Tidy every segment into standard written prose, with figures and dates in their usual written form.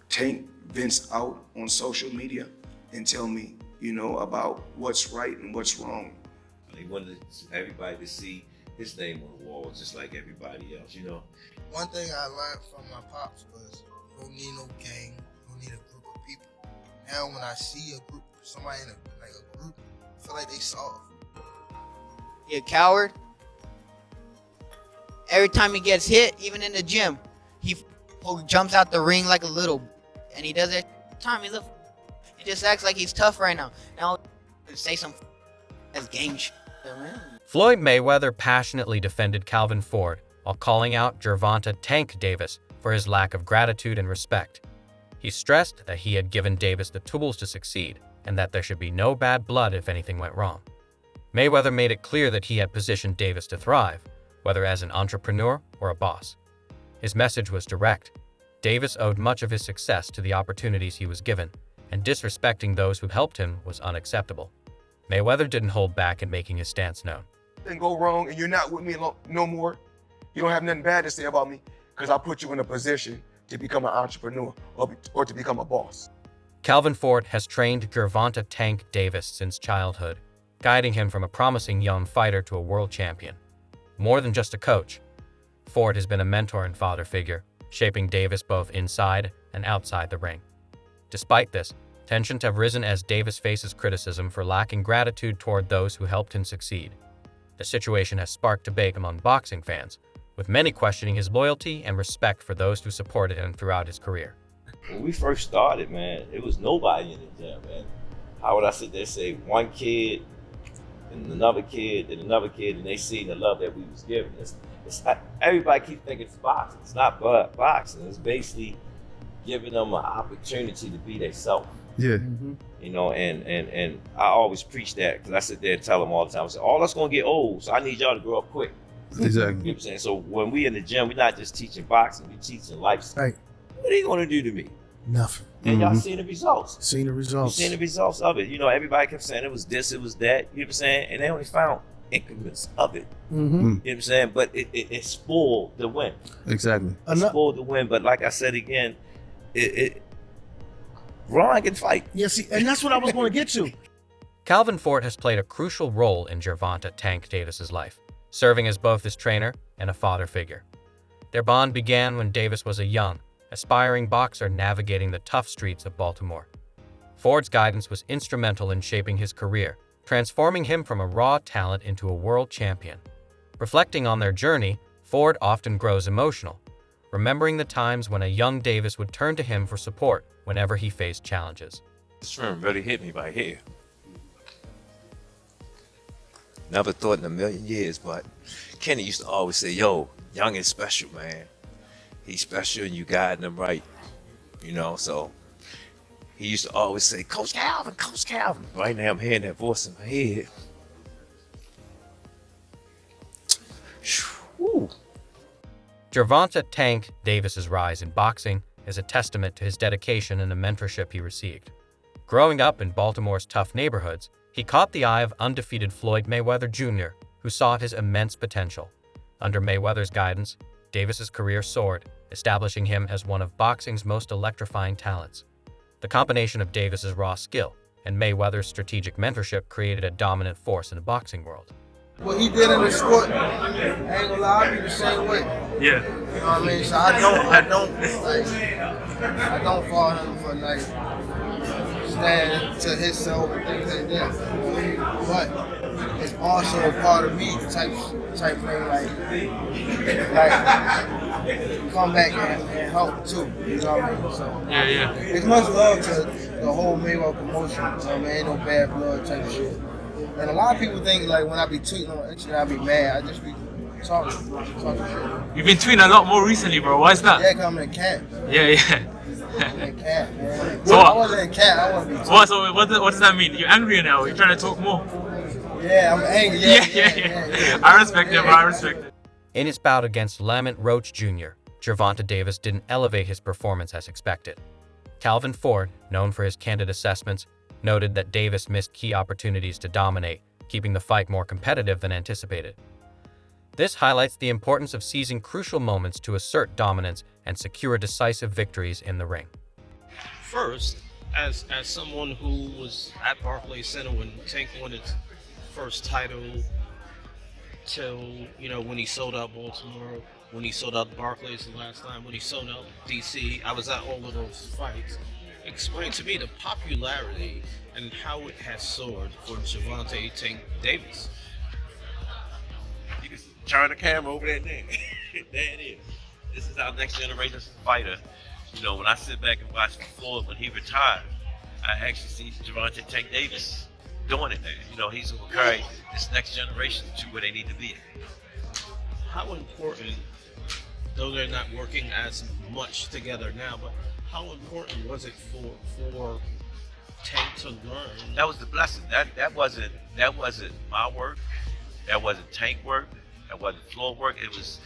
Tank vents out on social media and tell me, about what's right and what's wrong. He wanted everybody to see his name on the wall just like everybody else, One thing I learned from my pops was you don't need no gang, you don't need a group of people. Now when I see a group, somebody in a group, I feel like they soft. He a coward. Every time he gets hit, even in the gym, he jumps out the ring like a little, and he does it every time. He just acts like he's tough right now. Now, say some as gang shit, man. Floyd Mayweather passionately defended Calvin Ford while calling out Gervonta "Tank" Davis for his lack of gratitude and respect. He stressed that he had given Davis the tools to succeed and that there should be no bad blood if anything went wrong. Mayweather made it clear that he had positioned Davis to thrive, whether as an entrepreneur or a boss. His message was direct. Davis owed much of his success to the opportunities he was given, and disrespecting those who helped him was unacceptable. Mayweather didn't hold back in making his stance known. Things go wrong and you're not with me no more. You don't have nothing bad to say about me because I put you in a position to become an entrepreneur or to become a boss. Calvin Ford has trained Gervonta "Tank" Davis since childhood, guiding him from a promising young fighter to a world champion. More than just a coach, Ford has been a mentor and father figure, shaping Davis both inside and outside the ring. Despite this, tensions have risen as Davis faces criticism for lacking gratitude toward those who helped him succeed. The situation has sparked debate among boxing fans, with many questioning his loyalty and respect for those who supported him throughout his career. When we first started, man, it was nobody in the gym, man. How would I sit there and say one kid and another kid and another kid, and they seen the love that we was giving? Everybody keeps thinking it's boxing. It's not boxing. It's basically giving them an opportunity to be themselves. Yeah. And I always preach that because I sit there and tell them all the time, I say, all that's gonna get old, so I need y'all to grow up quick. Exactly. You know what I'm saying? So when we in the gym, we're not just teaching boxing, we're teaching lifestyle. Right. What are you gonna do to me? Nothing. And y'all seen the results. Seen the results. You seen the results of it. Everybody kept saying it was this, it was that, you know what I'm saying? And they only found increments of it. You know what I'm saying? But it spoiled the win. Exactly. It spoiled the win, but like I said again, Ron can fight. Yeah, see, and that's what I was going to get to. Calvin Ford has played a crucial role in Gervonta "Tank" Davis's life, serving as both his trainer and a father figure. Their bond began when Davis was a young, aspiring boxer navigating the tough streets of Baltimore. Ford's guidance was instrumental in shaping his career, transforming him from a raw talent into a world champion. Reflecting on their journey, Ford often grows emotional, remembering the times when a young Davis would turn to him for support whenever he faced challenges. This room really hit me right here. Never thought in a million years, but Kenny used to always say, yo, Young is special, man. He's special and you guiding him right. So he used to always say, Coach Calvin, Coach Calvin. Right now I'm hearing that voice in my head. Whew. Gervonta "Tank" Davis's rise in boxing is a testament to his dedication and the mentorship he received. Growing up in Baltimore's tough neighborhoods, he caught the eye of undefeated Floyd Mayweather Jr., who saw his immense potential. Under Mayweather's guidance, Davis's career soared, establishing him as one of boxing's most electrifying talents. The combination of Davis's raw skill and Mayweather's strategic mentorship created a dominant force in the boxing world. What he did in the sport, I ain't gonna lie, I be the same way. Yeah. You know what I mean? So I don't fault him for stand to himself and things like that. But it's also a part of me type thing, like come back and help too. You know what I mean? So Yeah. it's much love to the whole Mayweather promotion. You know what I mean? Ain't no bad blood type of shit. And a lot of people think like when I be tweeting on Instagram, I be mad. I just be talking shit. You've been tweeting a lot more recently, bro. Why is that? Yeah, 'cause I'm in camp. Yeah. I'm in camp, man. So I wasn't in camp. I wasn't be tweeting. What does that mean? You're angrier now? You're trying to talk more? Yeah, I'm angry. Yeah. I respect it, bro. I respect it. In his bout against Lamont Roach Jr., Gervonta Davis didn't elevate his performance as expected. Calvin Ford, known for his candid assessments, noted that Davis missed key opportunities to dominate, keeping the fight more competitive than anticipated. This highlights the importance of seizing crucial moments to assert dominance and secure decisive victories in the ring. First, as someone who was at Barclays Center when Tank won his first title, till when he sold out Baltimore, when he sold out Barclays the last time, when he sold out DC, I was at all of those fights. Explain to me the popularity and how it has soared for Gervonta Tank Davis. You can turn the camera over there. There it is. This is our next generation fighter. When I sit back and watch Floyd when he retired, I actually see Gervonta Tank Davis doing it there. He's going to carry this next generation to where they need to be. How important, though they're not working as much together now, but how important was it for Tank to learn? That was the blessing. That wasn't my work. That wasn't Tank work. That wasn't Floyd work. It was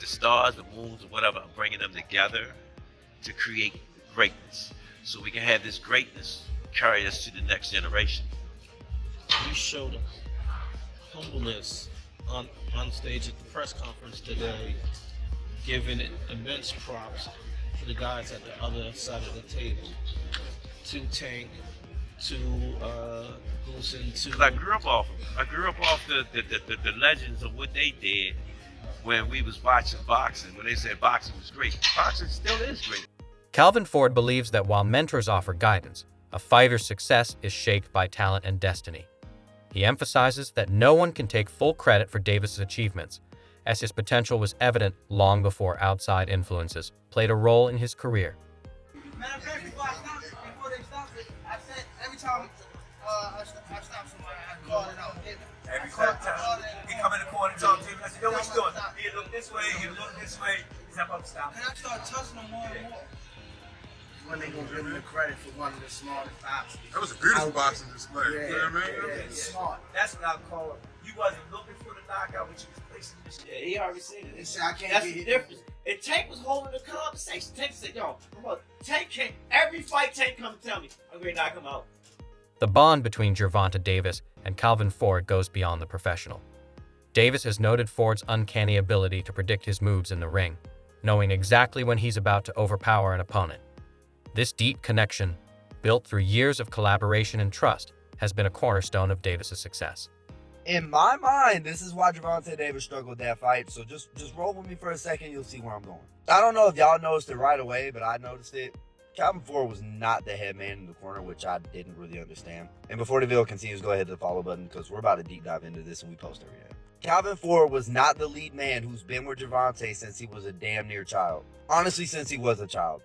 the stars, the moons, or whatever. I'm bringing them together to create greatness, so we can have this greatness carry us to the next generation. You showed humbleness on stage at the press conference today, giving it immense props for the guys at the other side of the table, to Tank, to Goosen, to. Because I grew up off the legends of what they did when we was watching boxing. When they said boxing was great, boxing still is great. Calvin Ford believes that while mentors offer guidance, a fighter's success is shaped by talent and destiny. He emphasizes that no one can take full credit for Davis's achievements, as his potential was evident long before outside influences played a role in his career. Matter of fact, before they stopped it, I said every time I stop somebody, I call it out. Every time he come in the corner and talk to him, I said, yo, what you doing? He look this way, he look this way. He's not about to stop. And I start touching them more and more. When they gonna give him the credit for one of the smartest boxers. That was a beautiful boxing display. Yeah, You know what I mean? yeah, smart. That's what I call it. You wasn't looking for the knockout, but you was placing the shit. Yeah, he already said He it. said, I can't That's get the hit. difference. And Tank was holding the conversation. Tank said, yo, come on. Tank can't. Every fight Tank come tell me, I'm going to knock him out. The bond between Gervonta Davis and Calvin Ford goes beyond the professional. Davis has noted Ford's uncanny ability to predict his moves in the ring, knowing exactly when he's about to overpower an opponent. This deep connection, built through years of collaboration and trust, has been a cornerstone of Davis's success. In my mind, this is why Gervonta Davis struggled with that fight, so just roll with me for a second, you'll see where I'm going. I don't know if y'all noticed it right away, but I noticed it. Calvin Ford was not the head man in the corner, which I didn't really understand. And before the video continues, go ahead to the follow button, because we're about to deep dive into this and we post every day. Calvin Ford was not the lead man who's been with Gervonta since he was a damn near child. Honestly, since he was a child.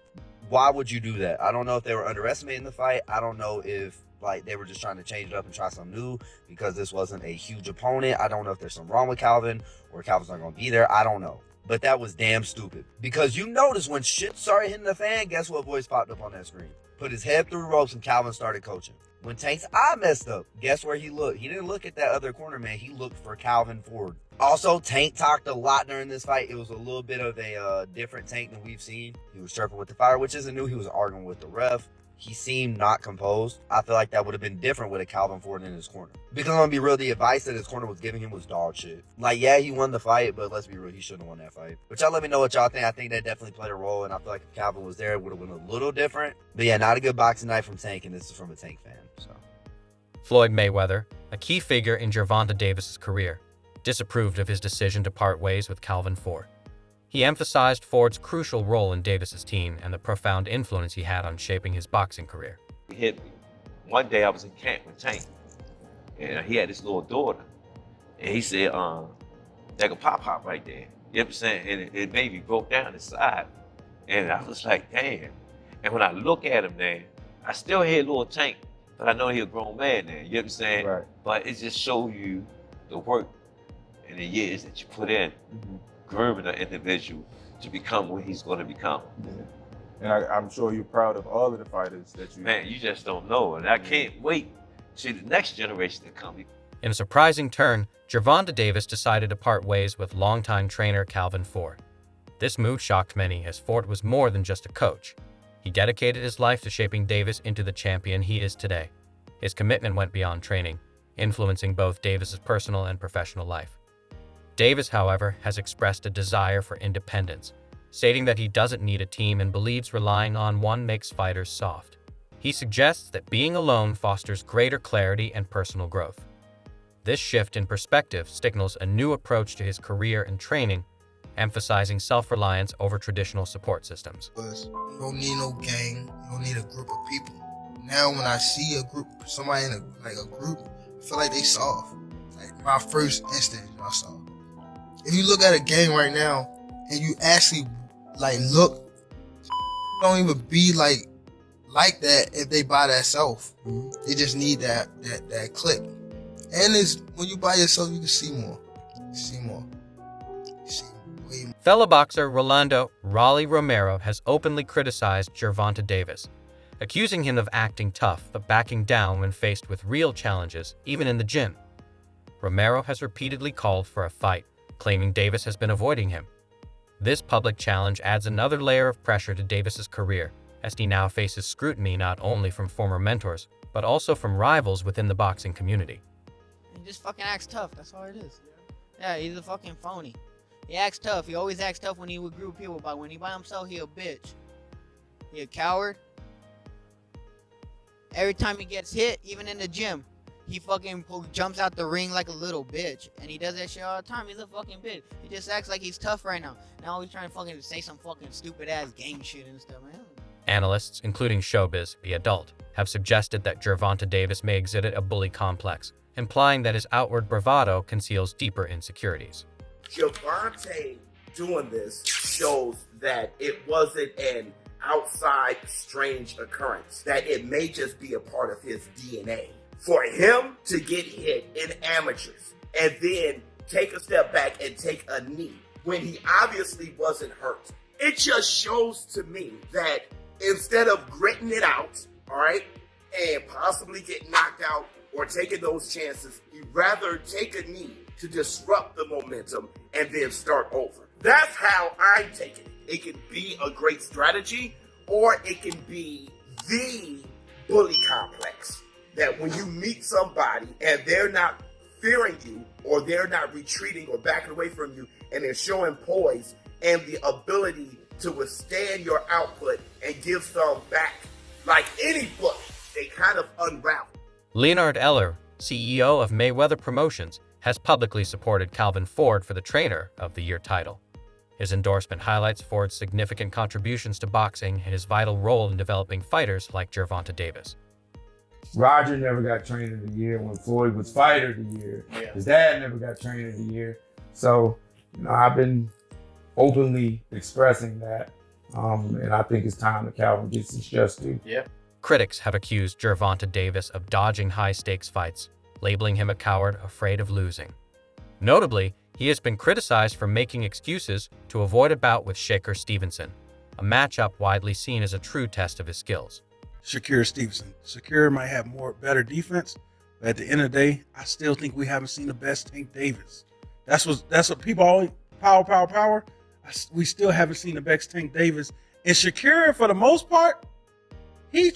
Why would you do that? I don't know if they were underestimating the fight. I don't know if they were just trying to change it up and try something new because this wasn't a huge opponent. I don't know if there's something wrong with Calvin or Calvin's not going to be there. I don't know. But that was damn stupid. Because you notice when shit started hitting the fan, guess what voice popped up on that screen? Put his head through the ropes and Calvin started coaching. When Tank's eye messed up, guess where he looked? He didn't look at that other corner man. He looked for Calvin Ford. Also, Tank talked a lot during this fight. It was a little bit of a different Tank than we've seen. He was chirping with the fire, which isn't new. He was arguing with the ref. He seemed not composed. I feel like that would have been different with a Calvin Ford in his corner. Because I'm going to be real, the advice that his corner was giving him was dog shit. Yeah, he won the fight, but let's be real, he shouldn't have won that fight. But y'all let me know what y'all think. I think that definitely played a role, and I feel like if Calvin was there, it would have been a little different. But yeah, not a good boxing night from Tank, and this is from a Tank fan. So Floyd Mayweather, a key figure in Gervonta Davis's career, disapproved of his decision to part ways with Calvin Ford. He emphasized Ford's crucial role in Davis's team and the profound influence he had on shaping his boxing career. He hit me. One day I was in camp with Tank, and he had this little daughter, and he said, "There go Pop right there." You know what I'm saying? And it made me broke down inside, and I was like, "Damn!" And when I look at him, man, I still hear little Tank, but I know he a grown man now. You know what I'm saying? Right. But it just shows you the work and the years that you put in. Grooming an individual to become what he's going to become. And I'm sure you're proud of all of the fighters that you... Man, you just don't know. And I can't wait to the next generation to come. In a surprising turn, Gervonta Davis decided to part ways with longtime trainer Calvin Ford. This move shocked many, as Ford was more than just a coach. He dedicated his life to shaping Davis into the champion he is today. His commitment went beyond training, influencing both Davis's personal and professional life. Davis, however, has expressed a desire for independence, stating that he doesn't need a team and believes relying on one makes fighters soft. He suggests that being alone fosters greater clarity and personal growth. This shift in perspective signals a new approach to his career and training, emphasizing self-reliance over traditional support systems. You don't need no gang. You don't need a group of people. Now when I see a group, somebody in a group, I feel like they soft. Like my first instinct, I saw. If you look at a gang right now and you actually look, don't even be like that if they by themselves. They just need that click. And it's when you by yourself, you can see more. You see more. You see way more. Fellow boxer Rolando "Raleigh" Romero has openly criticized Gervonta Davis, accusing him of acting tough but backing down when faced with real challenges, even in the gym. Romero has repeatedly called for a fight, claiming Davis has been avoiding him. This public challenge adds another layer of pressure to Davis's career, as he now faces scrutiny not only from former mentors, but also from rivals within the boxing community. He just fucking acts tough, that's all it is. Yeah, he's a fucking phony. He acts tough, he always acts tough when he with group people, but when he by himself, he a bitch. He a coward. Every time he gets hit, even in the gym, he fucking jumps out the ring like a little bitch. And he does that shit all the time. He's a fucking bitch. He just acts like he's tough right now. Now he's trying to fucking say some fucking stupid ass gang shit and stuff, man. Analysts, including Showbiz, The Adult, have suggested that Gervonta Davis may exhibit a bully complex, implying that his outward bravado conceals deeper insecurities. Gervonta doing this shows that it wasn't an outside strange occurrence, that it may just be a part of his DNA. For him to get hit in amateurs and then take a step back and take a knee when he obviously wasn't hurt, it just shows to me that instead of gritting it out, all right, and possibly get knocked out or taking those chances, he'd rather take a knee to disrupt the momentum and then start over. That's how I'm taking it. It can be a great strategy, or it can be the bully complex. That when you meet somebody and they're not fearing you, or they're not retreating or backing away from you, and they're showing poise and the ability to withstand your output and give some back, like any bully, they kind of unravel. Leonard Eller, CEO of Mayweather Promotions, has publicly supported Calvin Ford for the Trainer of the Year title. His endorsement highlights Ford's significant contributions to boxing and his vital role in developing fighters like Gervonta Davis. Roger never got Trainer of the Year when Floyd was Fighter of the Year. His dad never got Trainer of the Year. So, I've been openly expressing that, and I think it's time that Calvin gets his just due. Critics have accused Gervonta Davis of dodging high-stakes fights, labeling him a coward afraid of losing. Notably, he has been criticized for making excuses to avoid a bout with Shakur Stevenson, a matchup widely seen as a true test of his skills. Shakur Stevenson. Shakur might have better defense, but at the end of the day, I still think we haven't seen the best Tank Davis. That's what people always power. We still haven't seen the best Tank Davis. And Shakur, for the most part, he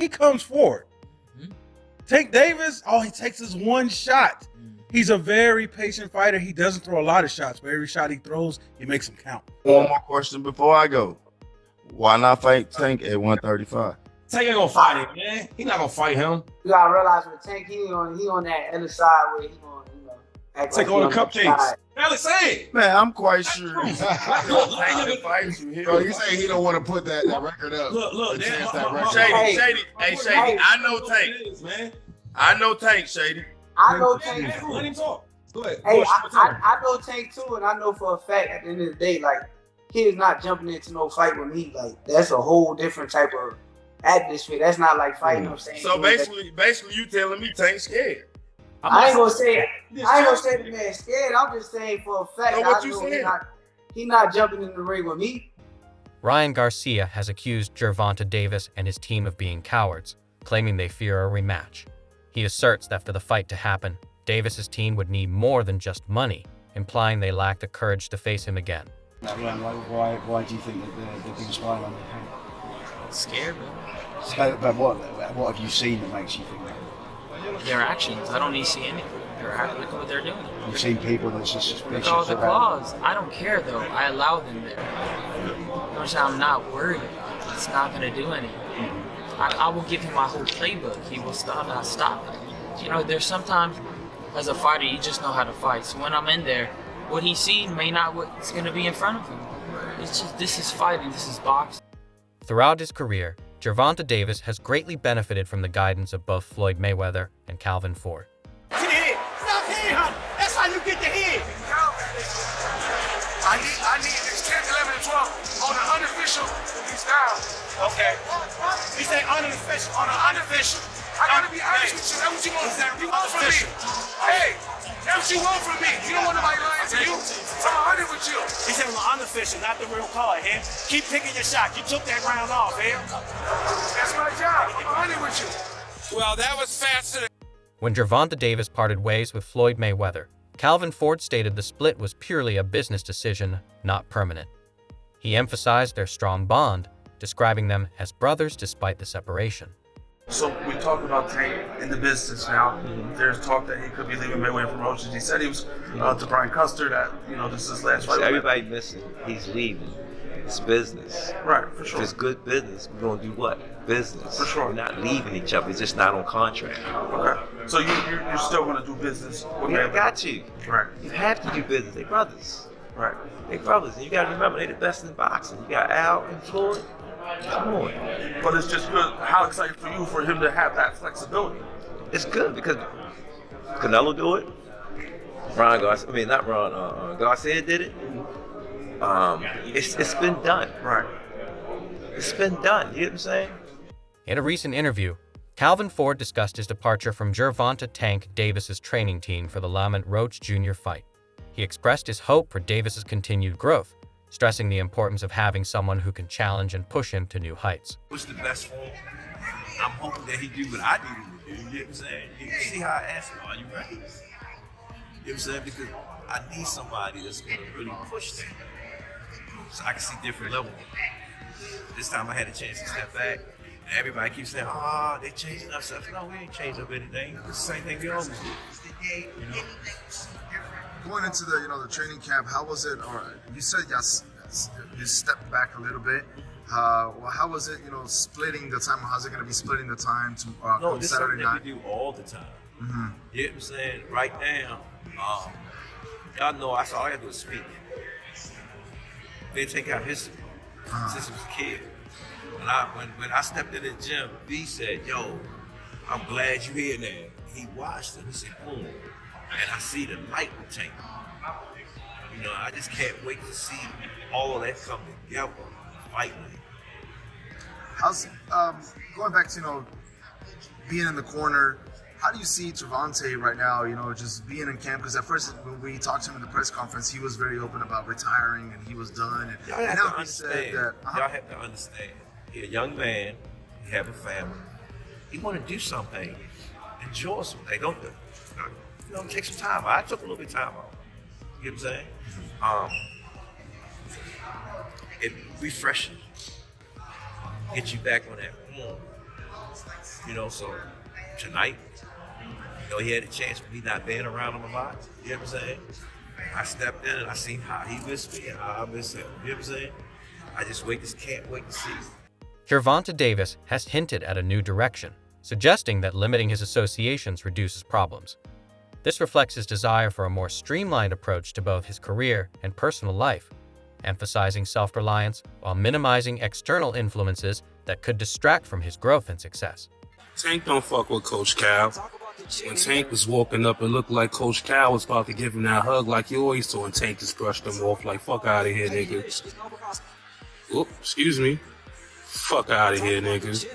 comes forward. Tank Davis, all he takes is one shot. He's a very patient fighter. He doesn't throw a lot of shots, but every shot he throws, he makes them count. One more question before I go. Why not fight Tank at 135? Tank ain't gonna fight him, man. He not gonna fight him. You gotta realize with Tank, he on that other side where he gonna, act Take like all the cupcakes. Alex, say it. Man, I'm quite sure. So you say he don't want to put that record up? Look, Shady. Hey, Shady. I know Tank, man. I know Tank, Shady. I know Tank too. Let him talk. Go ahead. Hey, I know Tank too, and I know for a fact at the end of the day, like, he is not jumping into no fight with me. Like, that's a whole different type of atmosphere. That's not like fighting. I'm saying. So basically, you telling me Tank's scared? I ain't gonna say the man's scared. I'm just saying for a fact. So what I you know saying? He not jumping in the ring with me. Ryan Garcia has accused Gervonta Davis and his team of being cowards, claiming they fear a rematch. He asserts that for the fight to happen, Davis's team would need more than just money, implying they lack the courage to face him again. Why do you think that they're being spied on? Scared, man. But what have you seen that makes you think that? Their actions. I don't need to see anything. They're happy with what they're doing. You've seen people that's just With suspicious all the about claws, I don't care though. I allow them there. Which I'm not worried about. It's not going to do anything. I will give him my whole playbook. He will not stop it. You know, there's sometimes as a fighter, you just know how to fight. So when I'm in there, what he's seen may not what's going to be in front of him. It's just, this is fighting, this is boxing. Throughout his career, Gervonta Davis has greatly benefited from the guidance of both Floyd Mayweather and Calvin Ford. To the head. Stop head hunting. That's how you get the head. I need this 10, 11, and 12 on the unofficial. He's down. Okay. He said unofficial. On the unofficial. I gotta be honest with you. That's what you want. You want from me. Hey, that's what you want from me. You don't want nobody lying to you. I'm 100 with you. He said on the unofficial, not the real card, here. Keep picking your shot. You took that round off, here. That's my job. I'm 100 with you. Well, that was faster. When Gervonta Davis parted ways with Floyd Mayweather, Calvin Ford stated the split was purely a business decision, not permanent. He emphasized their strong bond, describing them as brothers despite the separation. So we talked about Tank in the business now. There's talk that he could be leaving Mayweather Promotions. He said he was to Brian Custer that, this is his last fight. Everybody missing. He's leaving. It's business. Right, for sure. If it's good business, we're going to do what? Business. For sure. We're not leaving each other. It's just not on contract. Okay. So you're still going to do business with Yeah, I Mayweather? got you. Right. You have to do business. They brothers. Right. They brothers. And you got to remember, they the best in boxing. You got Al and Floyd. Come on. But it's just good. How excited for you for him to have that flexibility? It's good because Canelo do it. Garcia did it. It's been done. Right. It's been done. You know what I'm saying? In a recent interview, Calvin Ford discussed his departure from Gervonta "Tank" Davis's training team for the Lamont Roach Jr. fight. He expressed his hope for Davis's continued growth, stressing the importance of having someone who can challenge and push him to new heights. What's the best for him? I'm hoping that he do what I need him to do. You know what I'm saying? You see how I ask him, are you ready? You know what I'm saying? Because I need somebody that's going to really push me so I can see different levels. This time I had a chance to step back. And everybody keeps saying, they changing up stuff. No, we ain't changed up anything. It's the same thing we always do. You know? Going into the training camp, how was it? Or you said yes, you stepped back a little bit. How was it? Splitting the time. How's it going to be splitting the time to No, come this is Saturday something night? that we do all the time. Mm-hmm. You know what I'm saying? Right now, y'all know that's all I gotta do is speak. They take out history since he was a kid. When I stepped in the gym, B said, "Yo, I'm glad you here now." He watched it. He said, "Boom," and I see the light will change. I just can't wait to see all of that come together, fight night. How's going back to being in the corner? How do you see Gervonta right now? Just being in camp, because at first when we talked to him in the press conference, he was very open about retiring and he was done. Y'all And have now to he understand. said that. Y'all have to understand. He's a young man. He have a family. He want to do something. Enjoy something. Don't take some time. I took a little bit of time off. You know what I'm saying? It refreshes. Get you back on that form. So tonight, he had a chance for me not being around him a lot. You know what I'm saying? I stepped in and I seen how he missed me and how I missed him. You know what I'm saying? I just can't wait to see. Gervonta Davis has hinted at a new direction, suggesting that limiting his associations reduces problems. This reflects his desire for a more streamlined approach to both his career and personal life, emphasizing self-reliance while minimizing external influences that could distract from his growth and success. Tank don't fuck with Coach Cal. When Tank was walking up, it looked like Coach Cal was about to give him that hug like you always do, and Tank just brushed him off like, fuck out of here, nigga. Oop, excuse me. Fuck out of here, nigga.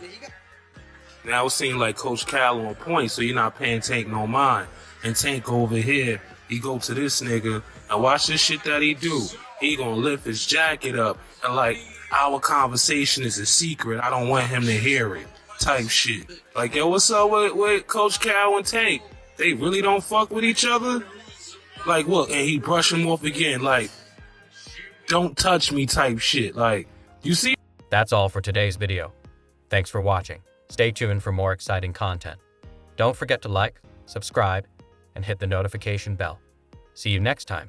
Now it seems like Coach Cal on point, so you're not paying Tank no mind. And Tank over here, he go to this nigga, and watch this shit that he do. He gonna lift his jacket up, and like, our conversation is a secret, I don't want him to hear it. Type shit. Like, yo, what's up with Coach Cal and Tank? They really don't fuck with each other? Like, what? And he brush him off again, like, don't touch me type shit. Like, you see? That's all for today's video. Thanks for watching. Stay tuned for more exciting content. Don't forget to like, subscribe, and hit the notification bell. See you next time.